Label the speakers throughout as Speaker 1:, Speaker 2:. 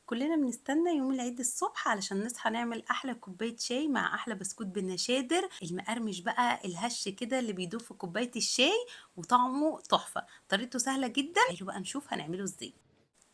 Speaker 1: كلنا بنستنى يوم العيد الصبح علشان نصحى نعمل احلى كوبايه شاي مع احلى بسكوت بالنشادر المقرمش بقى الهش كده اللي بيدوب في كوبايه الشاي وطعمه تحفه. طريقته سهله جدا، تعالوا بقى نشوف هنعمله ازاي.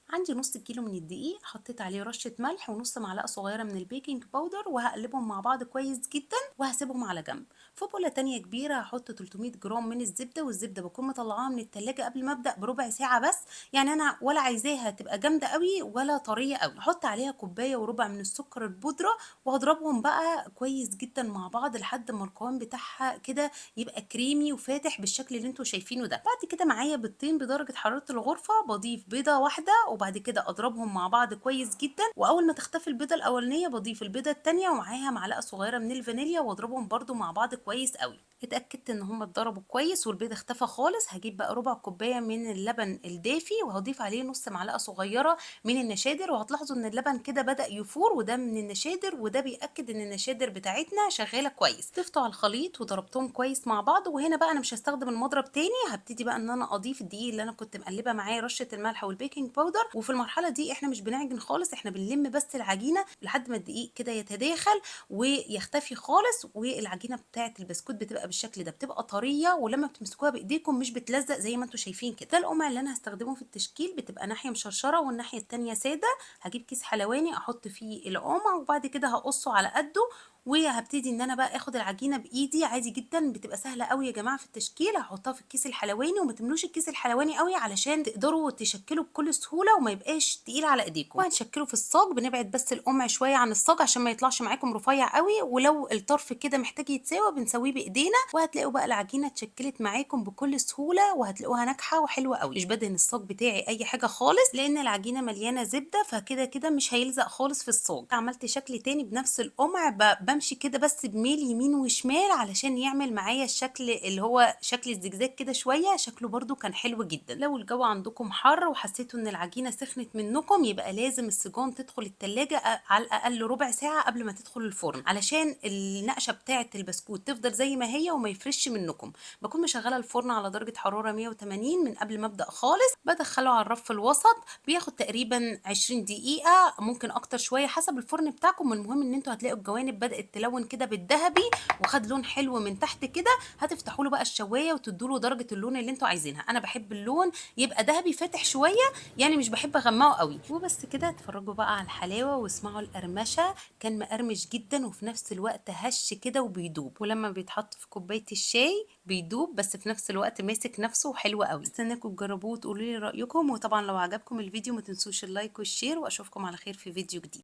Speaker 1: عندي نص كيلو من الدقيق، حطيت عليه رشة ملح ونص معلقة صغيرة من البيكنج باودر وهقلبهم مع بعض كويس جدا وهسيبهم على جنب. في بولة تانية كبيرة هحط 300 جرام من الزبدة، والزبدة بكون مطلعاها من التلاجة قبل ما ابدأ بربع ساعة بس. يعني انا ولا عايزاها تبقى جامدة قوي ولا طرية قوي. هحط عليها كوباية وربع من السكر البودرة وهضربهم بقى كويس جدا مع بعض لحد ما القوام بتاعها كده يبقى كريمي وفاتح بالشكل اللي انتوا شايفينه ده. بعد كده معايا بيضتين بدرجة حرارة الغرفة، بضيف بيضة واحدة وبعد كده اضربهم مع بعض كويس جدا. واول ما تختفي البيضة الاولانية بضيف البيضة التانية ومعاها معلقة صغيرة من الفانيليا واضربهم برضو مع بعض كويس قوي. اتاكدت ان هم اتضربوا كويس والبيض اختفى خالص، هجيب بقى ربع كوبايه من اللبن الدافي وهضيف عليه نص معلقه صغيره من النشادر، وهتلاحظوا ان اللبن كده بدا يفور وده من النشادر، وده بياكد ان النشادر بتاعتنا شغاله كويس. ضفته على الخليط وضربتهم كويس مع بعض. وهنا بقى انا مش هستخدم المضرب تاني، هبتدي بقى ان انا اضيف الدقيق اللي انا كنت مقلبه معاه رشه الملح والبيكنج باودر. وفي المرحله دي احنا مش بنعجن خالص، احنا بنلم بس العجينه لحد ما الدقيق كده يتداخل ويختفي خالص. والعجينه بتاعه البسكوت بتبقى بالشكل ده، بتبقى طريه ولما بتمسكوها بايديكم مش بتلزق زي ما انتم شايفين كده. ده القمع اللي انا هستخدمه في التشكيل، بتبقى ناحيه مشرشره والناحيه التانيه ساده. هجيب كيس حلواني احط فيه القمع وبعد كده هقصه على قده، وهبتدي ان انا بقى اخد العجينه بايدي عادي جدا. بتبقى سهله قوي يا جماعه في التشكيل. هحطها في الكيس الحلواني وما تملوش الكيس الحلواني قوي علشان تقدروا تشكلوا بكل سهوله وما يبقاش تقيل على ايديكم. وهنشكله في الصاج، بنبعد بس القمع شويه عن الصاج عشان ما يطلعش معاكم رفيع قوي، ولو الطرف كده محتاج يتساوى بنسويه بايدينا. وهتلاقوا بقى العجينه اتشكلت معاكم بكل سهوله وهتلاقوها ناجحه وحلوه قوي. مش بدهن الصاج بتاعي اي حاجه خالص لان العجينه مليانه زبده، فكده كده مش هيلزق خالص في الصاج. عملت شكل تاني بنفس القمع، بمشي كده بس بميل يمين وشمال علشان يعمل معايا الشكل اللي هو شكل الزجزاج كده شويه. شكله برده كان حلو جدا. لو الجو عندكم حر وحسيتوا ان العجينه سخنت منكم يبقى لازم السيجان تدخل التلاجة على الاقل ربع ساعه قبل ما تدخل الفرن علشان النقشه بتاعه البسكوت تفضل زي ما هي وما يفرش منكم. بكون مشغله الفرن على درجه حراره 180 من قبل ما ابدا خالص. بدخله على الرف الوسط، بياخد تقريبا 20 دقيقه ممكن اكتر شويه حسب الفرن بتاعكم. المهم ان انتوا هتلاقوا الجوانب بدات تلون كده بالذهبي وخد لون حلو من تحت كده. هتفتحوا له بقى الشوايه وتدوا له درجه اللون اللي انتوا عايزينها. انا بحب اللون يبقى ذهبي فاتح شويه، يعني مش بحب اغمقه قوي. وبس كده. اتفرجوا بقى على الحلاوه واسمعوا القرمشه، كان مقرمش جدا وفي نفس الوقت هش كده وبيدوب، ولما بيتحط في كوبايه الشاي بيدوب بس في نفس الوقت ماسك نفسه وحلو قوي. استناكم تجربوه وتقولوا لي رايكم، وطبعا لو عجبكم الفيديو ما تنسوش اللايك والشير، واشوفكم على خير في فيديو جديد.